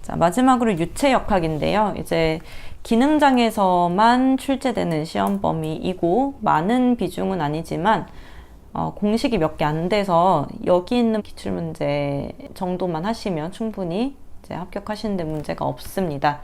자, 마지막으로 유체역학인데요. 이제 기능장에서만 출제되는 시험 범위이고 많은 비중은 아니지만 공식이 몇 개 안 돼서 여기 있는 기출문제 정도만 하시면 충분히 이제 합격하시는데 문제가 없습니다.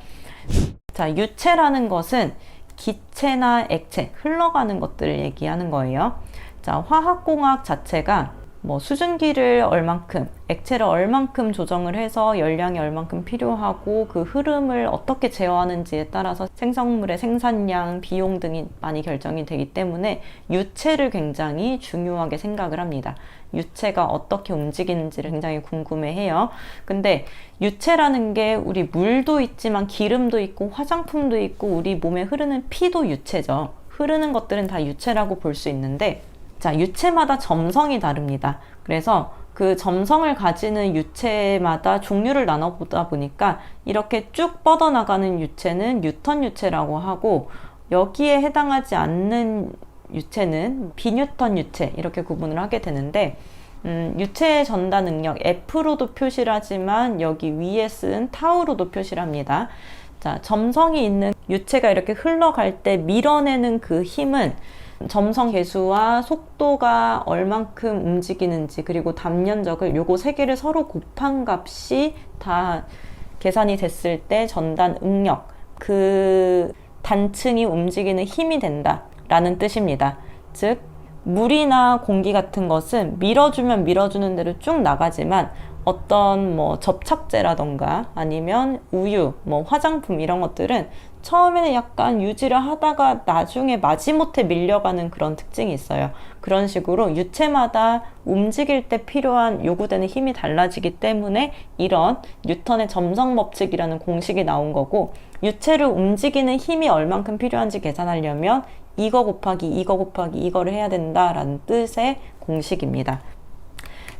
자, 유체라는 것은 기체나 액체, 흘러가는 것들을 얘기하는 거예요. 자, 화학공학 자체가 뭐 수증기를 얼만큼, 액체를 얼만큼 조정을 해서 열량이 얼만큼 필요하고 그 흐름을 어떻게 제어하는지에 따라서 생성물의 생산량, 비용 등이 많이 결정이 되기 때문에 유체를 굉장히 중요하게 생각을 합니다. 유체가 어떻게 움직이는지를 굉장히 궁금해해요. 근데 유체라는 게 우리 물도 있지만 기름도 있고 화장품도 있고 우리 몸에 흐르는 피도 유체죠. 흐르는 것들은 다 유체라고 볼 수 있는데 자, 유체마다 점성이 다릅니다. 그래서 그 점성을 가지는 유체마다 종류를 나눠보다 보니까 이렇게 쭉 뻗어나가는 유체는 뉴턴 유체라고 하고 여기에 해당하지 않는 유체는 비뉴턴 유체 이렇게 구분을 하게 되는데 유체의 전달 능력 F로도 표시를 하지만 여기 위에 쓴 타우로도 표시를 합니다. 자, 점성이 있는 유체가 이렇게 흘러갈 때 밀어내는 그 힘은 점성 계수와 속도가 얼만큼 움직이는지 그리고 담연적을 요거 세 개를 서로 곱한 값이 다 계산이 됐을 때 전단 응력 그 단층이 움직이는 힘이 된다 라는 뜻입니다. 즉 물이나 공기 같은 것은 밀어주면 밀어주는 대로 쭉 나가지만 어떤 뭐 접착제라던가 아니면 우유, 뭐 화장품 이런 것들은 처음에는 약간 유지를 하다가 나중에 마지못해 밀려가는 그런 특징이 있어요. 그런 식으로 유체마다 움직일 때 필요한 요구되는 힘이 달라지기 때문에 이런 뉴턴의 점성 법칙이라는 공식이 나온 거고 유체를 움직이는 힘이 얼만큼 필요한지 계산하려면 이거 곱하기 이거 곱하기 이거를 해야 된다라는 뜻의 공식입니다.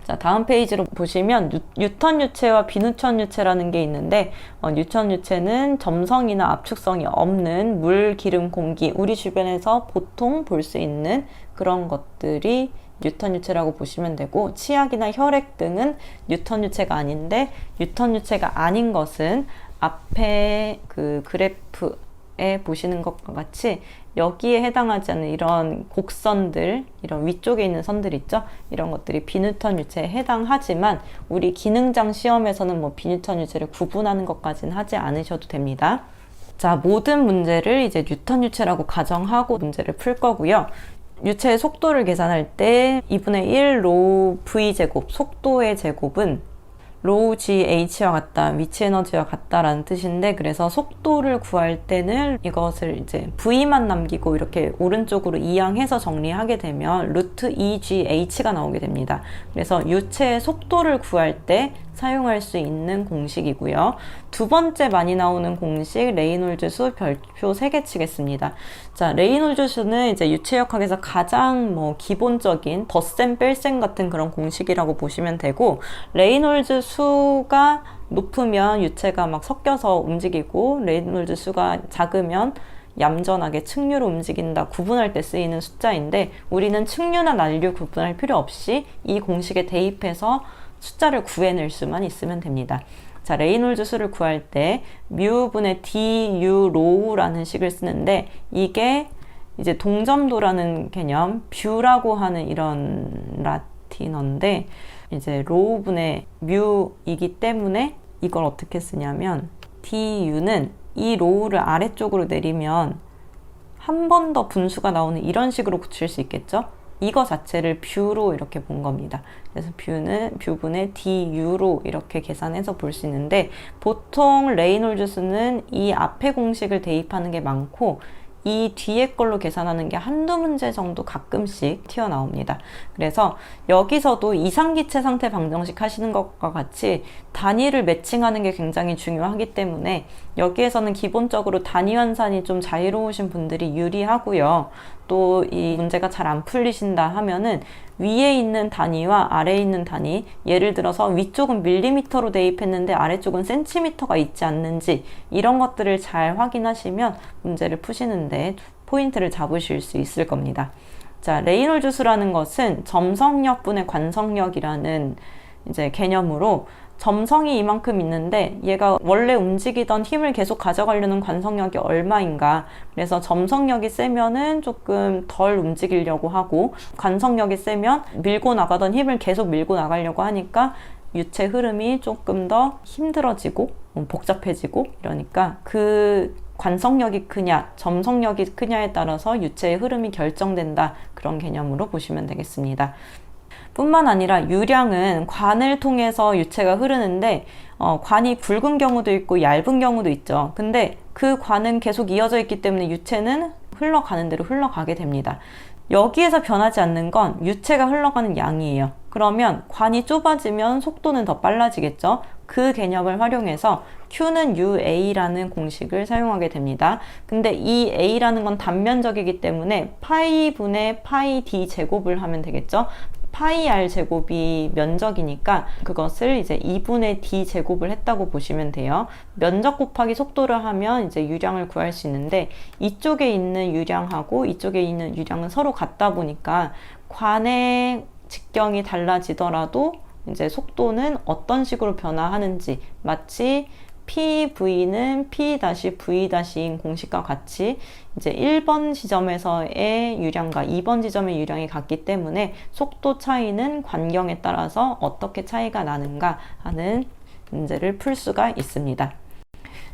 자, 다음 페이지로 보시면 뉴턴 유체와 비뉴턴 유체라는 게 있는데 뉴턴 유체는 점성이나 압축성이 없는 물, 기름, 공기, 우리 주변에서 보통 볼 수 있는 그런 것들이 뉴턴 유체라고 보시면 되고 치약이나 혈액 등은 뉴턴 유체가 아닌데 뉴턴 유체가 아닌 것은 앞에 그 그래프에 보시는 것과 같이 여기에 해당하지 않는 이런 곡선들, 이런 위쪽에 있는 선들 있죠? 이런 것들이 비뉴턴 유체에 해당하지만 우리 기능장 시험에서는 뭐 비뉴턴 유체를 구분하는 것까지는 하지 않으셔도 됩니다. 자, 모든 문제를 이제 뉴턴 유체라고 가정하고 문제를 풀 거고요. 유체의 속도를 계산할 때 2분의 1 로우 V제곱, 속도의 제곱은 로우 GH와 같다, 위치 에너지와 같다라는 뜻인데 그래서 속도를 구할 때는 이것을 이제 V만 남기고 이렇게 오른쪽으로 이항해서 정리하게 되면 루트 EGH가 나오게 됩니다. 그래서 유체의 속도를 구할 때 사용할 수 있는 공식이고요. 두 번째 많이 나오는 공식 레이놀즈 수 별표 3개 치겠습니다. 자, 레이놀즈 수는 이제 유체역학에서 가장 뭐 기본적인 덧셈 뺄셈 같은 그런 공식이라고 보시면 되고 레이놀즈 수가 높으면 유체가 막 섞여서 움직이고 레이놀즈 수가 작으면 얌전하게 층류로 움직인다 구분할 때 쓰이는 숫자인데 우리는 층류나 난류 구분할 필요 없이 이 공식에 대입해서 숫자를 구해낼 수만 있으면 됩니다. 자, 레이놀즈 수를 구할 때 뮤분의 du 로우라는 식을 쓰는데 이게 이제 동점도라는 개념, 뷰라고 하는 이런 라틴어인데 이제 로우분의 뮤이기 때문에 이걸 어떻게 쓰냐면 du는 이 로우를 아래쪽으로 내리면 한 번 더 분수가 나오는 이런 식으로 고칠 수 있겠죠? 이거 자체를 뷰로 이렇게 본 겁니다. 그래서 뷰분의 du로 이렇게 계산해서 볼 수 있는데 보통 레이놀즈 수는 이 앞에 공식을 대입하는 게 많고 이 뒤에 걸로 계산하는 게 한두 문제 정도 가끔씩 튀어나옵니다. 그래서 여기서도 이상기체 상태 방정식 하시는 것과 같이 단위를 매칭하는 게 굉장히 중요하기 때문에 여기에서는 기본적으로 단위 환산이 좀 자유로우신 분들이 유리하고요. 또 이 문제가 잘 안 풀리신다 하면은 위에 있는 단위와 아래에 있는 단위, 예를 들어서 위쪽은 밀리미터로 대입했는데 아래쪽은 센티미터가 있지 않는지 이런 것들을 잘 확인하시면 문제를 푸시는데 포인트를 잡으실 수 있을 겁니다. 자, 레이놀즈 수라는 것은 점성력분의 관성력이라는 이제 개념으로 점성이 이만큼 있는데 얘가 원래 움직이던 힘을 계속 가져가려는 관성력이 얼마인가. 그래서 점성력이 세면은 조금 덜 움직이려고 하고, 관성력이 세면 밀고 나가던 힘을 계속 밀고 나가려고 하니까 유체 흐름이 조금 더 힘들어지고 복잡해지고 이러니까 그 관성력이 크냐 점성력이 크냐에 따라서 유체의 흐름이 결정된다, 그런 개념으로 보시면 되겠습니다. 뿐만 아니라 유량은 관을 통해서 유체가 흐르는데 관이 굵은 경우도 있고 얇은 경우도 있죠. 근데 그 관은 계속 이어져 있기 때문에 유체는 흘러가는 대로 흘러가게 됩니다. 여기에서 변하지 않는 건 유체가 흘러가는 양이에요. 그러면 관이 좁아지면 속도는 더 빨라지겠죠. 그 개념을 활용해서 Q는 UA라는 공식을 사용하게 됩니다. 근데 이 A라는 건 단면적이기 때문에 파이 분의 파이 D 제곱을 하면 되겠죠. 파이 R 제곱이 면적이니까 그것을 이제 2분의 D 제곱을 했다고 보시면 돼요. 면적 곱하기 속도를 하면 이제 유량을 구할 수 있는데, 이쪽에 있는 유량하고 이쪽에 있는 유량은 서로 같다 보니까 관의 직경이 달라지더라도 이제 속도는 어떤 식으로 변화하는지, 마치 PV는 P-V-인 공식과 같이 이제 1번 지점에서의 유량과 2번 지점의 유량이 같기 때문에 속도 차이는 관경에 따라서 어떻게 차이가 나는가 하는 문제를 풀 수가 있습니다.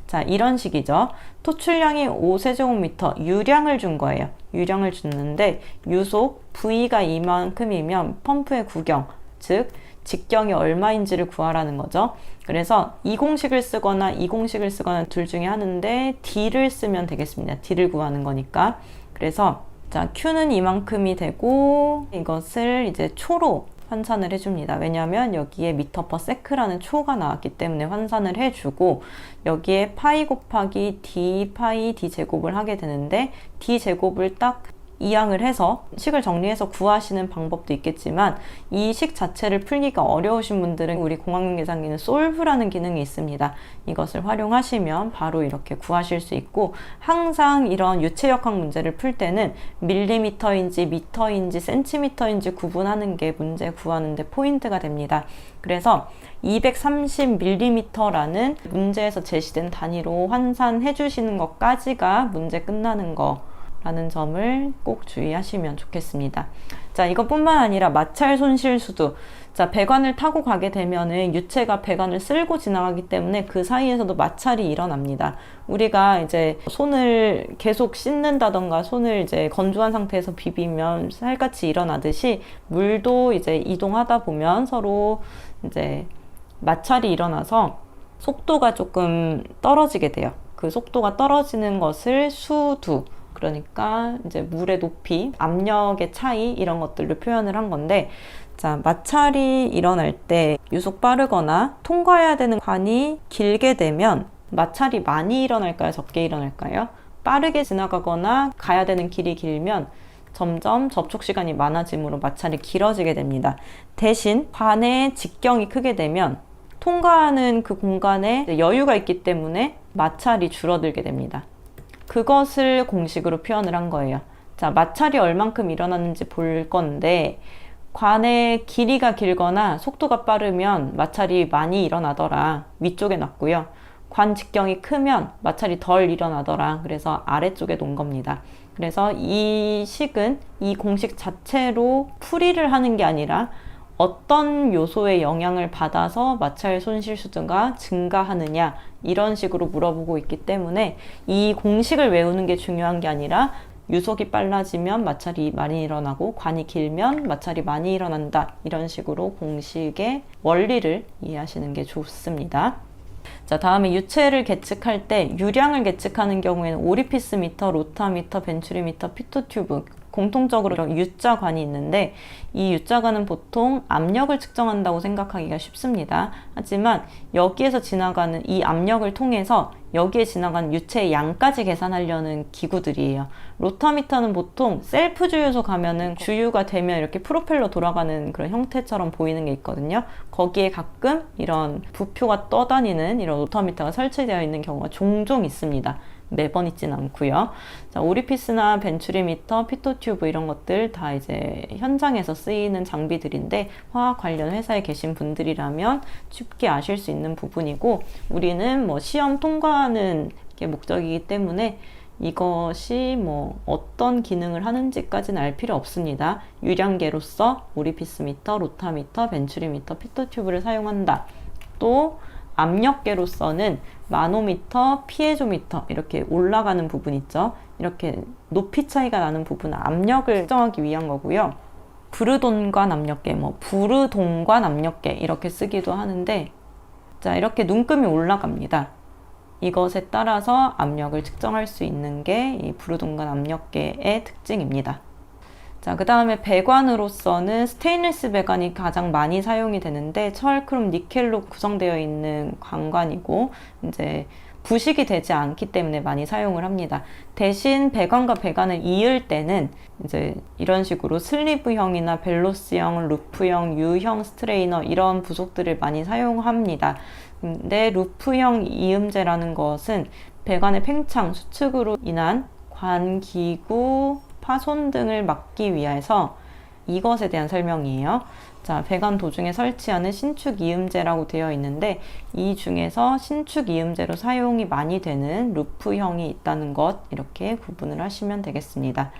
자, 이런 식이죠. 토출량이 5세제곱미터, 유량을 준 거예요. 유량을 줬는데 유속 V가 이만큼이면 펌프의 구경, 즉 직경이 얼마인지를 구하라는 거죠. 그래서 이 공식을 쓰거나 이 공식을 쓰거나 둘 중에 하는데 D를 쓰면 되겠습니다. D를 구하는 거니까. 그래서 자, Q는 이만큼이 되고 이것을 이제 초로 환산을 해줍니다. 왜냐하면 여기에 미터 퍼 세크라는 초가 나왔기 때문에 환산을 해주고, 여기에 파이 곱하기 D 파이 D 제곱을 하게 되는데, D 제곱을 딱 이항을 해서 식을 정리해서 구하시는 방법도 있겠지만, 이 식 자체를 풀기가 어려우신 분들은 우리 공학용 계산기는 솔브라는 기능이 있습니다. 이것을 활용하시면 바로 이렇게 구하실 수 있고, 항상 이런 유체역학 문제를 풀 때는 밀리미터인지 미터인지 센티미터인지 구분하는 게 문제 구하는 데 포인트가 됩니다. 그래서 230mm라는 문제에서 제시된 단위로 환산해 주시는 것까지가 문제 끝나는 거 라는 점을 꼭 주의하시면 좋겠습니다. 자, 이것뿐만 아니라 마찰 손실수도, 자, 배관을 타고 가게 되면은 유체가 배관을 쓸고 지나가기 때문에 그 사이에서도 마찰이 일어납니다. 우리가 이제 손을 계속 씻는다던가 손을 이제 건조한 상태에서 비비면 살갗이 일어나듯이, 물도 이제 이동하다 보면 서로 이제 마찰이 일어나서 속도가 조금 떨어지게 돼요. 그 속도가 떨어지는 것을 수두, 그러니까 이제 물의 높이, 압력의 차이, 이런 것들로 표현을 한 건데, 자, 마찰이 일어날 때 유속 빠르거나 통과해야 되는 관이 길게 되면 마찰이 많이 일어날까요? 적게 일어날까요? 빠르게 지나가거나 가야 되는 길이 길면 점점 접촉 시간이 많아지므로 마찰이 길어지게 됩니다. 대신 관의 직경이 크게 되면 통과하는 그 공간에 여유가 있기 때문에 마찰이 줄어들게 됩니다. 그것을 공식으로 표현을 한 거예요. 자, 마찰이 얼만큼 일어나는지 볼 건데, 관의 길이가 길거나 속도가 빠르면 마찰이 많이 일어나더라. 위쪽에 놨고요. 관 직경이 크면 마찰이 덜 일어나더라. 그래서 아래쪽에 놓은 겁니다. 그래서 이 식은 이 공식 자체로 풀이를 하는 게 아니라 어떤 요소의 영향을 받아서 마찰 손실수가 증가하느냐, 이런 식으로 물어보고 있기 때문에 이 공식을 외우는 게 중요한 게 아니라 유속이 빨라지면 마찰이 많이 일어나고 관이 길면 마찰이 많이 일어난다, 이런 식으로 공식의 원리를 이해하시는 게 좋습니다. 자, 다음에 유체를 계측할 때 유량을 계측하는 경우에는 오리피스 미터, 로타미터, 벤츄리미터, 피토튜브, 공통적으로 U자관이 있는데, 이 U자관은 보통 압력을 측정한다고 생각하기가 쉽습니다. 하지만 여기에서 지나가는 이 압력을 통해서 여기에 지나가는 유체의 양까지 계산하려는 기구들이에요. 로타미터는 보통 셀프 주유소 가면은 주유가 되면 이렇게 프로펠러 돌아가는 그런 형태처럼 보이는 게 있거든요. 거기에 가끔 이런 부표가 떠다니는 이런 로타미터가 설치되어 있는 경우가 종종 있습니다. 매번 있진 않고요. 자, 오리피스나 벤츄리미터, 피토튜브 이런 것들 다 이제 현장에서 쓰이는 장비들인데 화학 관련 회사에 계신 분들이라면 쉽게 아실 수 있는 부분이고, 우리는 뭐 시험 통과하는 게 목적이기 때문에 이것이 뭐 어떤 기능을 하는지까지는 알 필요 없습니다. 유량계로서 오리피스미터, 로타미터, 벤츄리미터, 피토튜브를 사용한다. 또 압력계로서는 마노미터, 피에조미터 이렇게 올라가는 부분 있죠. 이렇게 높이 차이가 나는 부분은 압력을 측정하기 위한 거고요. 브르돈관 압력계, 뭐 부르동관 압력계 이렇게 쓰기도 하는데, 자, 이렇게 눈금이 올라갑니다. 이것에 따라서 압력을 측정할 수 있는 게 이 브루동관 압력계의 특징입니다. 자, 그 다음에 배관으로서는 스테인리스 배관이 가장 많이 사용이 되는데, 철, 크롬, 니켈로 구성되어 있는 관관이고 이제 부식이 되지 않기 때문에 많이 사용을 합니다. 대신 배관과 배관을 이을 때는 이제 이런 식으로 슬리브형이나 벨로스형, 루프형, U형 스트레이너 이런 부속들을 많이 사용합니다. 근데 루프형 이음제라는 것은 배관의 팽창, 수축으로 인한 관기구 파손 등을 막기 위해서 이것에 대한 설명이에요. 자, 배관 도중에 설치하는 신축 이음제라고 되어 있는데, 이 중에서 신축 이음제로 사용이 많이 되는 루프형이 있다는 것, 이렇게 구분을 하시면 되겠습니다.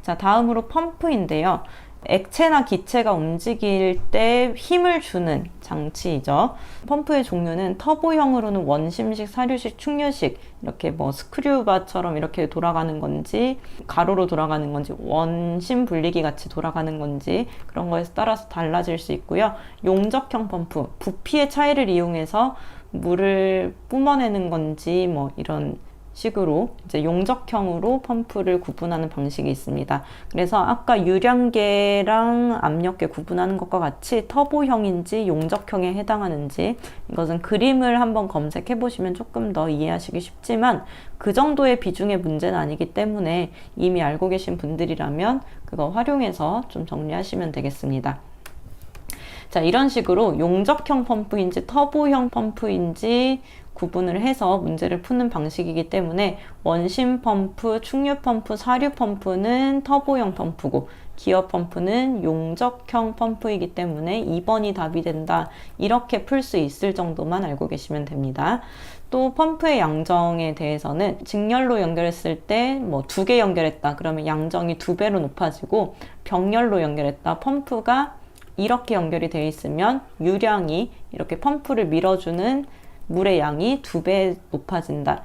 자, 다음으로 펌프인데요. 액체나 기체가 움직일 때 힘을 주는 장치이죠. 펌프의 종류는 터보형으로는 원심식, 사류식, 충류식 이렇게 뭐 스크류바처럼 이렇게 돌아가는 건지, 가로로 돌아가는 건지, 원심 분리기 같이 돌아가는 건지 그런 거에 따라서 달라질 수 있고요. 용접형 펌프, 부피의 차이를 이용해서 물을 뿜어내는 건지 뭐 이런 식으로 이제 용접형으로 펌프를 구분하는 방식이 있습니다. 그래서 아까 유량계랑 압력계 구분하는 것과 같이 터보형인지 용접형에 해당하는지 이것은 그림을 한번 검색해 보시면 조금 더 이해하시기 쉽지만, 그 정도의 비중의 문제는 아니기 때문에 이미 알고 계신 분들이라면 그거 활용해서 좀 정리하시면 되겠습니다. 자, 이런 식으로 용접형 펌프인지 터보형 펌프인지 구분을 해서 문제를 푸는 방식이기 때문에 원심 펌프, 충류 펌프, 사류 펌프는 터보형 펌프고 기어 펌프는 용접형 펌프이기 때문에 2번이 답이 된다. 이렇게 풀 수 있을 정도만 알고 계시면 됩니다. 또 펌프의 양정에 대해서는 직렬로 연결했을 때 뭐 2개 연결했다. 그러면 양정이 2배로 높아지고, 병렬로 연결했다. 펌프가 이렇게 연결이 되어 있으면 유량이 이렇게 펌프를 밀어주는 물의 양이 2배 높아진다.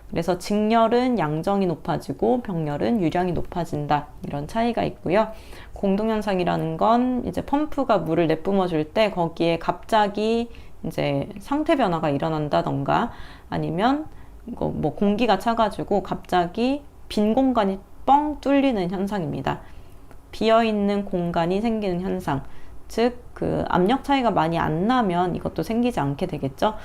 그래서 직렬은 양정이 높아지고 병렬은 유량이 높아진다. 이런 차이가 있고요. 공동현상이라는 건 이제 펌프가 물을 내뿜어 줄 때 거기에 갑자기 이제 상태 변화가 일어난다던가, 아니면 뭐 공기가 차가지고 갑자기 빈 공간이 뻥 뚫리는 현상입니다. 비어있는 공간이 생기는 현상. 즉, 그 압력 차이가 많이 안 나면 이것도 생기지 않게 되겠죠.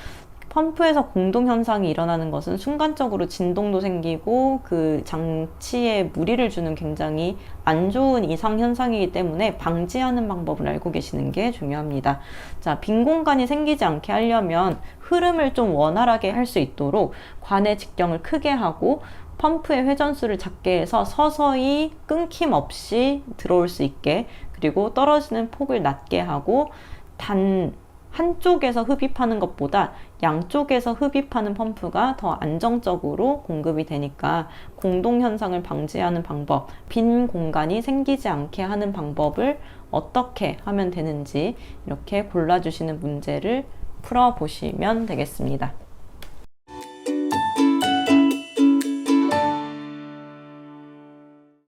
펌프에서 공동현상이 일어나는 것은 순간적으로 진동도 생기고 그 장치에 무리를 주는 굉장히 안 좋은 이상현상이기 때문에 방지하는 방법을 알고 계시는 게 중요합니다. 자, 빈 공간이 생기지 않게 하려면 흐름을 좀 원활하게 할 수 있도록 관의 직경을 크게 하고 펌프의 회전수를 작게 해서 서서히 끊김없이 들어올 수 있게, 그리고 떨어지는 폭을 낮게 하고, 한쪽에서 흡입하는 것보다 양쪽에서 흡입하는 펌프가 더 안정적으로 공급이 되니까 공동현상을 방지하는 방법, 빈 공간이 생기지 않게 하는 방법을 어떻게 하면 되는지 이렇게 골라주시는 문제를 풀어보시면 되겠습니다.